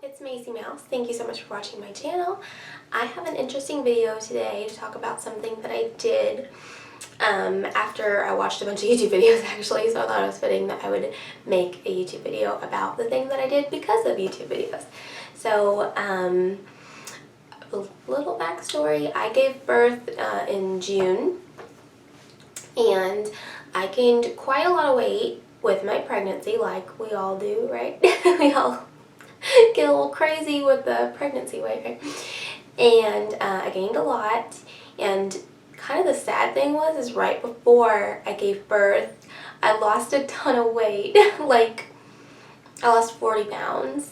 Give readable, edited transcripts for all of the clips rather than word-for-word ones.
it's Maisie Mouse. Thank you so much for watching my channel. I have an interesting video today to talk about something that I did after I watched a bunch of YouTube videos actually, so I thought it was fitting that I would make a YouTube video about the thing that I did because of YouTube videos. So, a little backstory. I gave birth in June, and I gained quite a lot of weight with my pregnancy, like we all do, right? We all get a little crazy with the pregnancy weight, right? And I gained a lot, and kind of the sad thing is right before I gave birth, I lost a ton of weight. Like, I lost 40 pounds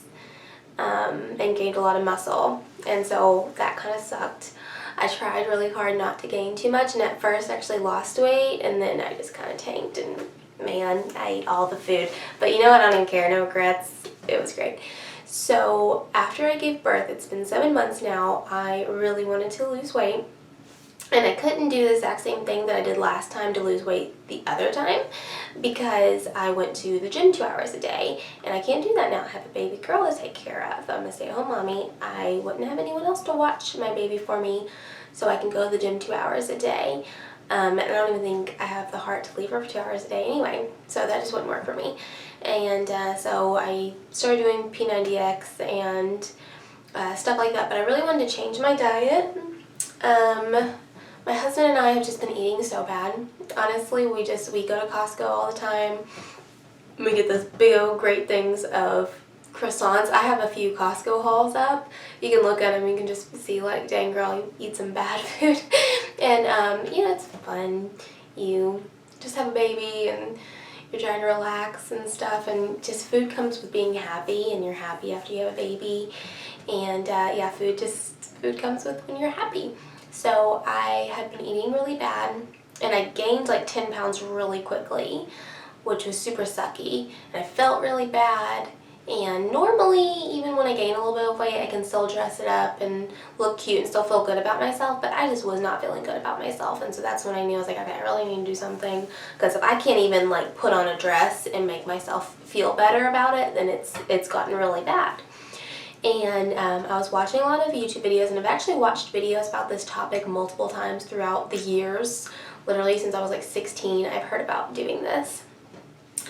and gained a lot of muscle, and so that kind of sucked. I tried really hard not to gain too much, and at first I actually lost weight, and then I just kind of tanked, and man, I ate all the food. But you know what, I don't even care, no regrets, it was great. So after I gave birth, it's been 7 months now, I really wanted to lose weight. And I couldn't do the exact same thing that I did last time to lose weight the other time because I went to the gym 2 hours a day, and I can't do that now. I have a baby girl to take care of. I'm a stay-at-home mommy. I wouldn't have anyone else to watch my baby for me, so I can go to the gym 2 hours a day. And I don't even think I have the heart to leave her for 2 hours a day anyway, so that just wouldn't work for me. And so I started doing P90X and stuff like that, but I really wanted to change my diet. My husband and I have just been eating so bad. Honestly, we go to Costco all the time. We get those big old great things of croissants. I have a few Costco hauls up. You can look at them, you can just see like, dang girl, you eat some bad food. And you know, it's fun. You just have a baby and you're trying to relax and stuff, and just food comes with being happy, and you're happy after you have a baby. And yeah, food comes with when you're happy. So I had been eating really bad, and I gained like 10 pounds really quickly, which was super sucky, and I felt really bad. And normally, even when I gain a little bit of weight, I can still dress it up and look cute and still feel good about myself, but I just was not feeling good about myself. And so that's when I knew, I was like, okay, I really need to do something, because if I can't even like put on a dress and make myself feel better about it, then it's gotten really bad. And I was watching a lot of YouTube videos, and I've actually watched videos about this topic multiple times throughout the years. Literally since I was like 16, I've heard about doing this.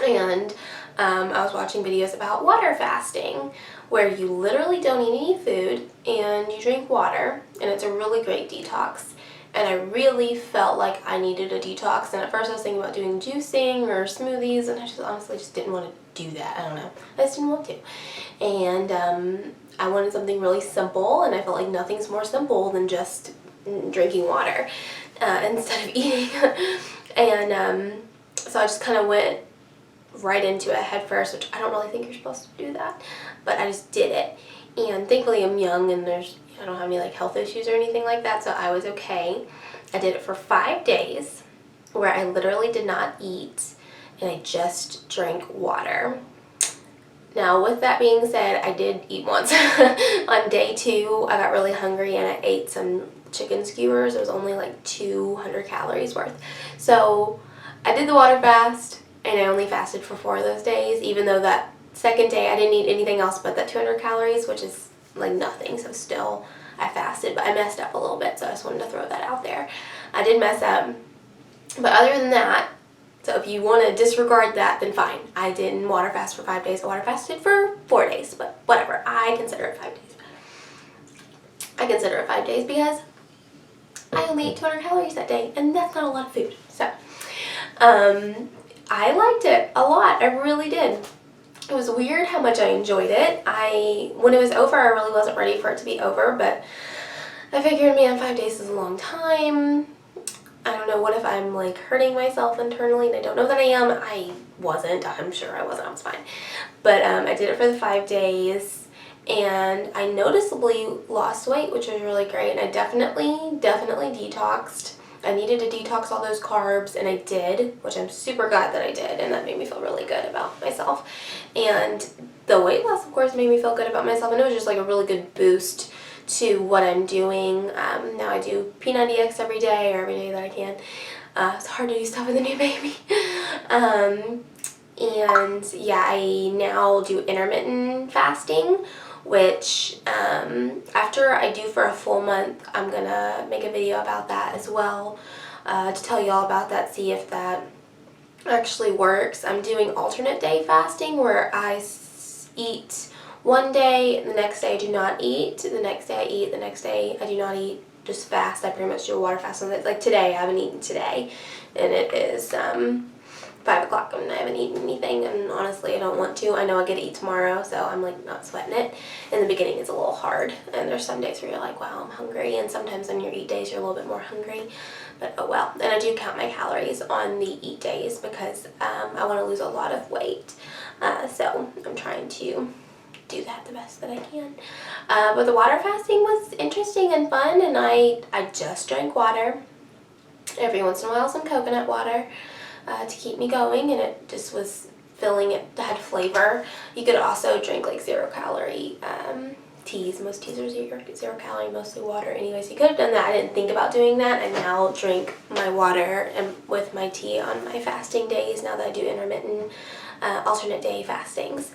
And I was watching videos about water fasting, where you literally don't eat any food and you drink water, and it's a really great detox. And I really felt like I needed a detox, and at first I was thinking about doing juicing or smoothies, and I just honestly just didn't want to do that. I don't know, I just didn't want to. And I wanted something really simple, and I felt like nothing's more simple than just drinking water instead of eating. And so I just kind of went right into it head first, which I don't really think you're supposed to do that, but I just did it. And thankfully I'm young, and I don't have any like health issues or anything like that, so I was okay. I did it for 5 days where I literally did not eat, and I just drank water. Now, with that being said, I did eat once. On day 2, I got really hungry and I ate some chicken skewers. It was only like 200 calories worth. So I did the water fast, and I only fasted for 4 of those days, even though that second day I didn't eat anything else but that 200 calories, which is like nothing. So still, I fasted, but I messed up a little bit, so I just wanted to throw that out there. I did mess up, but other than that, so if you want to disregard that, then fine. I didn't water fast for 5 days. I water fasted for 4 days, but whatever. I consider it 5 days. I consider it 5 days because I only ate 200 calories that day, and that's not a lot of food. So, I liked it a lot. I really did. It was weird how much I enjoyed it. When it was over, I really wasn't ready for it to be over, but I figured, man, 5 days is a long time. I don't know, what if I'm like hurting myself internally, and I don't know that I am. I wasn't. I'm sure I wasn't. I was fine. But I did it for the 5 days, and I noticeably lost weight, which was really great, and I definitely detoxed. I needed to detox all those carbs, and I did, which I'm super glad that I did, and that made me feel really good about myself. And the weight loss, of course, made me feel good about myself, and it was just like a really good boost to what I'm doing. Now I do P90X every day, or every day that I can. It's hard to do stuff with a new baby. And yeah, I now do intermittent fasting, which after I do for a full month, I'm gonna make a video about that as well, to tell you all about that, see if that actually works. I'm doing alternate day fasting where I eat one day, the next day I do not eat, the next day I eat, the next day I do not eat, just fast. I pretty much do a water fast on it. Like today, I haven't eaten today, and it is 5 o'clock and I haven't eaten anything, and honestly I don't want to. I know I get to eat tomorrow, so I'm like not sweating it. In the beginning it's a little hard, and there's some days where you're like, wow, I'm hungry, and sometimes on your eat days you're a little bit more hungry, but oh well. And I do count my calories on the eat days because I want to lose a lot of weight, so I'm trying to do that the best that I can. But the water fasting was interesting and fun, and I just drank water. Every once in a while some coconut water to keep me going, and it just was filling. It had flavor. You could also drink like 0 calorie teas. Most teas are 0 calorie, mostly water. Anyways, you could have done that. I didn't think about doing that. I now drink my water and with my tea on my fasting days now that I do intermittent alternate day fastings,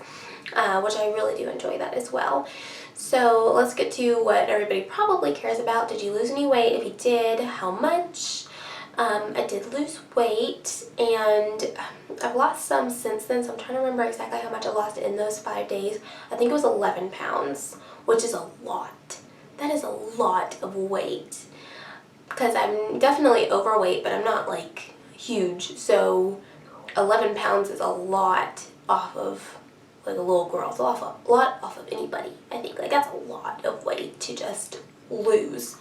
which I really do enjoy that as well. So let's get to what everybody probably cares about. Did you lose any weight? If you did, how much? I did lose weight, and I've lost some since then, so I'm trying to remember exactly how much I lost in those 5 days. I think it was 11 pounds, which is a lot. That is a lot of weight, because I'm definitely overweight, but I'm not like huge, so 11 pounds is a lot off of like a little girl. It's a lot off of anybody, I think. Like that's a lot of weight to just lose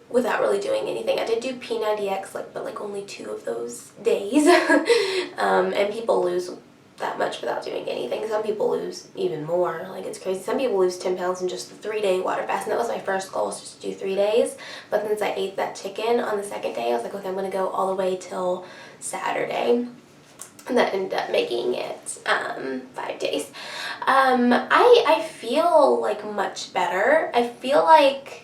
without really doing anything. I did do P90X, but only 2 of those days. And people lose that much without doing anything. Some people lose even more. Like it's crazy. Some people lose 10 pounds in just the 3-day water fast, and that was my first goal, was just to do 3 days. But since I ate that chicken on the 2nd day, I was like, okay, I'm gonna go all the way till Saturday. And that ended up making it 5 days. I feel like much better. I feel like,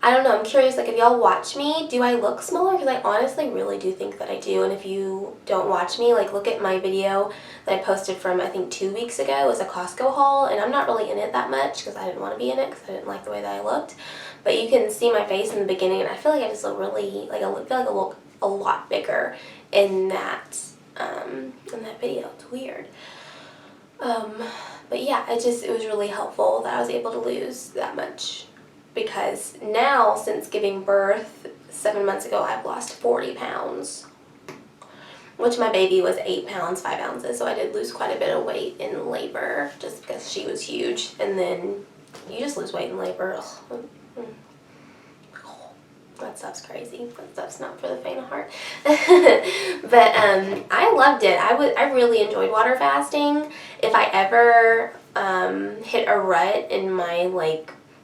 I don't know, I'm curious, like if y'all watch me, do I look smaller? Because I honestly really do think that I do. And if you don't watch me, like look at my video that I posted from I think 2 weeks ago. It was a Costco haul, and I'm not really in it that much because I didn't want to be in it because I didn't like the way that I looked. But you can see my face in the beginning, and I feel like I just look really, like I feel like I look a lot bigger in that video. It's weird. But yeah, it was really helpful that I was able to lose that much. Because now, since giving birth 7 months ago, I've lost 40 pounds, which my baby was 8 pounds, 5 ounces, so I did lose quite a bit of weight in labor, just because she was huge, and then you just lose weight in labor. That stuff's crazy. That stuff's not for the faint of heart. But I loved it. I really enjoyed water fasting. If I ever hit a rut in my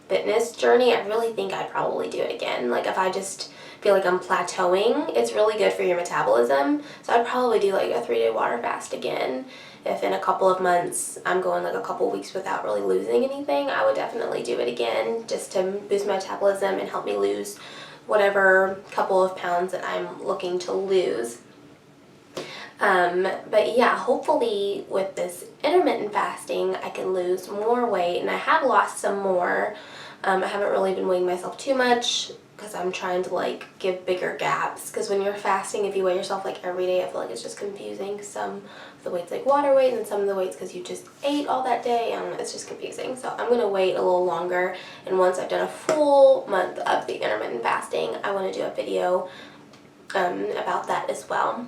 fitness journey, I really think I'd probably do it again. Like if I just feel like I'm plateauing, it's really good for your metabolism. So I'd probably do like a 3-day water fast again. If in a couple of months I'm going like a couple weeks without really losing anything, I would definitely do it again just to boost my metabolism and help me lose whatever couple of pounds that I'm looking to lose. But yeah, hopefully with this intermittent fasting I can lose more weight, and I have lost some more. I haven't really been weighing myself too much because I'm trying to give bigger gaps, because when you're fasting, if you weigh yourself every day, I feel like it's just confusing. Some of the weight's water weight, and some of the weight's because you just ate all that day. I don't know, it's just confusing. So I'm going to wait a little longer, and once I've done a full month of the intermittent fasting, I want to do a video about that as well,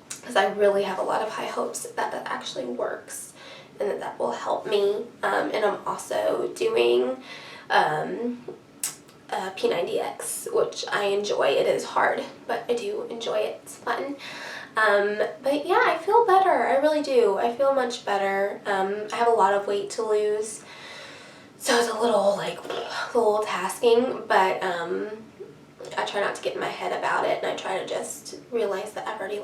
because I really have a lot of high hopes that that actually works and that will help me. And I'm also doing P90X, which I enjoy. It is hard, but I do enjoy it. It's fun. But yeah, I feel better. I really do. I feel much better. I have a lot of weight to lose, so it's a little tasking, but I try not to get in my head about it, and I try to just realize that I've already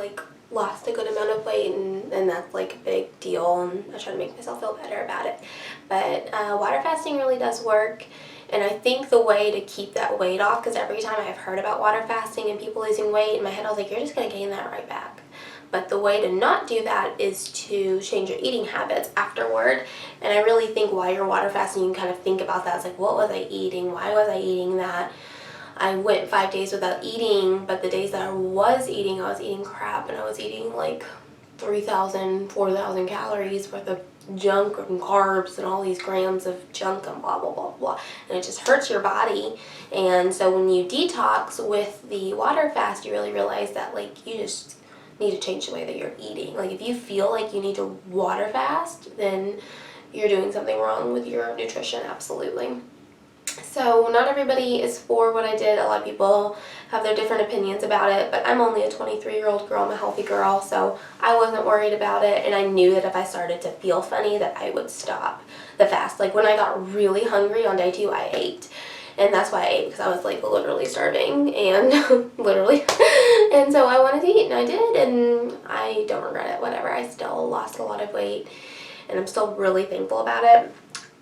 lost a good amount of weight, and that's a big deal, and I try to make myself feel better about it. But water fasting really does work, and I think the way to keep that weight off, because every time I've heard about water fasting and people losing weight, in my head I was like, you're just going to gain that right back. But the way to not do that is to change your eating habits afterward. And I really think while you're water fasting, you can kind of think about that. It's like, what was I eating? Why was I eating that? I went 5 days without eating, but the days that I was eating crap, and I was eating like 3,000, 4,000 calories worth of junk and carbs and all these grams of junk and blah, blah, blah, blah. And it just hurts your body. And so when you detox with the water fast, you really realize that, like, you just need to change the way that you're eating. Like, if you feel like you need to water fast, then you're doing something wrong with your nutrition, absolutely. So not everybody is for what I did. A lot of people have their different opinions about it, but I'm only a 23-year-old girl. I'm a healthy girl, so I wasn't worried about it, and I knew that if I started to feel funny that I would stop the fast. Like, when I got really hungry on day 2, I ate. And that's why I ate, because I was like literally starving, and literally. And so I wanted to eat, and I did, and I don't regret it, whatever. I still lost a lot of weight, and I'm still really thankful about it.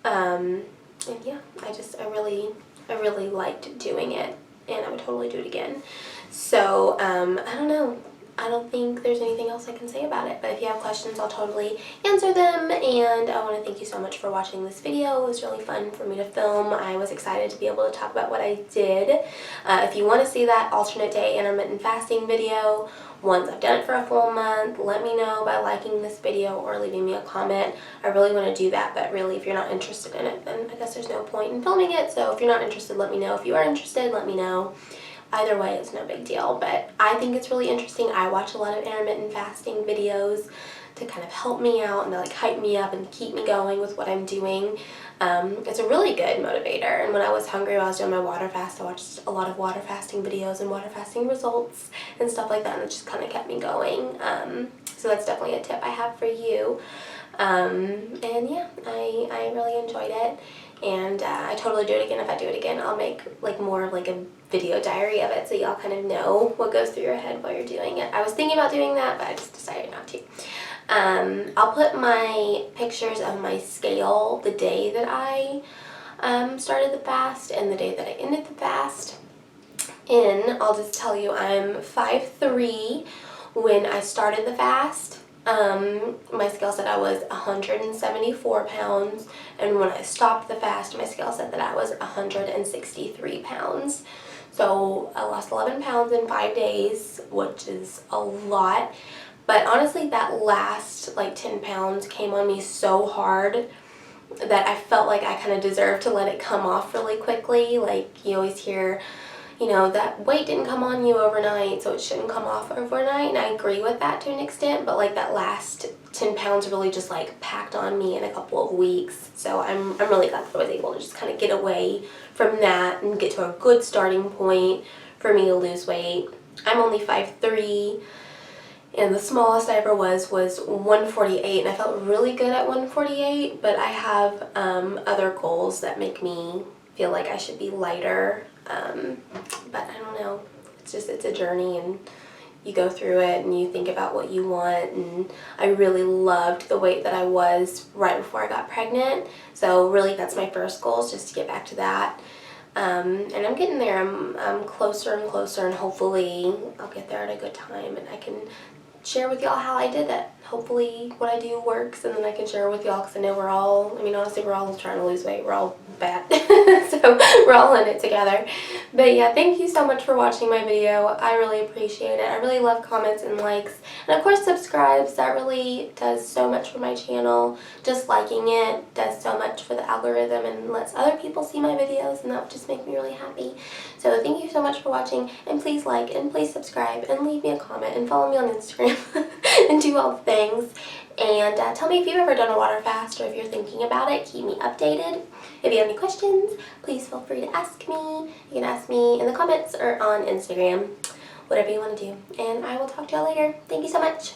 And yeah, I really liked doing it, and I would totally do it again. So, I don't know. I don't think there's anything else I can say about it, but if you have questions, I'll totally answer them. And I want to thank you so much for watching this video. It was really fun for me to film. I was excited to be able to talk about what I did. If you want to see that alternate day intermittent fasting video, once I've done it for a full month, let me know by liking this video or leaving me a comment. I really want to do that, but really, if you're not interested in it, then I guess there's no point in filming it. So if you're not interested, let me know. If you are interested, let me know. Either way, it's no big deal, but I think it's really interesting. I watch a lot of intermittent fasting videos to kind of help me out and to like hype me up and keep me going with what I'm doing. It's a really good motivator, and when I was hungry while I was doing my water fast, I watched a lot of water fasting videos and water fasting results and stuff like that, and it just kind of kept me going. So that's definitely a tip I have for you. And yeah, I really enjoyed it, and I totally do it again. If I do it again, I'll make like more of like a video diary of it, so y'all kind of know what goes through your head while you're doing it. I was thinking about doing that, but I just decided not to. I'll put my pictures of my scale the day that I started the fast and the day that I ended the fast in. I'll just tell you, I'm 5'3". When I started the fast, my scale said I was 174 pounds, and when I stopped the fast, my scale said that I was 163 pounds. So I lost 11 pounds in 5 days, which is a lot. But honestly, that last like 10 pounds came on me so hard that I felt like I kind of deserved to let it come off really quickly. Like, you always hear, you know, that weight didn't come on you overnight, so it shouldn't come off overnight, and I agree with that to an extent, but like that last 10 pounds really just like packed on me in a couple of weeks. So I'm really glad that I was able to just kind of get away from that and get to a good starting point for me to lose weight. I'm only 5'3", and the smallest I ever was 148, and I felt really good at 148, but I have other goals that make me feel like I should be lighter. But I don't know, it's a journey, and you go through it and you think about what you want, and I really loved the weight that I was right before I got pregnant, so really that's my first goal, is just to get back to that. And I'm getting there. I'm closer and closer, and hopefully I'll get there at a good time, and I can share with y'all how I did it. Hopefully what I do works, and then I can share with y'all, because I know we're all, I mean, honestly, we're all trying to lose weight. We're all bad. So we're all in it together. But yeah, thank you so much for watching my video. I really appreciate it. I really love comments and likes. And of course, subscribes. That really does so much for my channel. Just liking it does so much for the algorithm and lets other people see my videos, and that would just make me really happy. So thank you so much for watching, and please like and please subscribe and leave me a comment and follow me on Instagram and do all the things. And tell me if you've ever done a water fast, or if you're thinking about it. Keep me updated. If you have any questions, please feel free to ask me. You can ask me in the comments or on Instagram, whatever you want to do. And I will talk to y'all later. Thank you so much.